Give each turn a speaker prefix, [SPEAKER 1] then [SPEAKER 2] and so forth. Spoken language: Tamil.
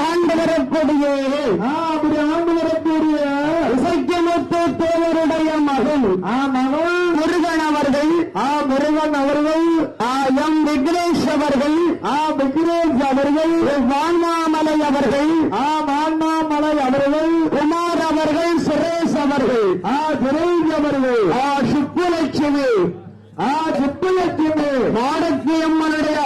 [SPEAKER 1] ஆண்டு வரக்கூடிய
[SPEAKER 2] அப்படி ஆண்டு வரக்கூடிய
[SPEAKER 1] இசைக்கமுத்து தேவருடைய மகன் முருகன் அவர்கள்
[SPEAKER 2] முருகன் அவர்கள்
[SPEAKER 1] எம் விக்னேஷ் அவர்கள்
[SPEAKER 2] விக்னேஷ் அவர்கள்
[SPEAKER 1] வான்மாமலை அவர்கள்
[SPEAKER 2] மான்மாமலை அவர்கள்
[SPEAKER 1] குமார் அவர்கள் சுரேஷ் அவர்கள்
[SPEAKER 2] சுரேஷ் அவர்கள்
[SPEAKER 1] சுப்புலட்சுமி
[SPEAKER 2] சுப்புலட்சுமி
[SPEAKER 1] மாடத்தி அம்மனுடைய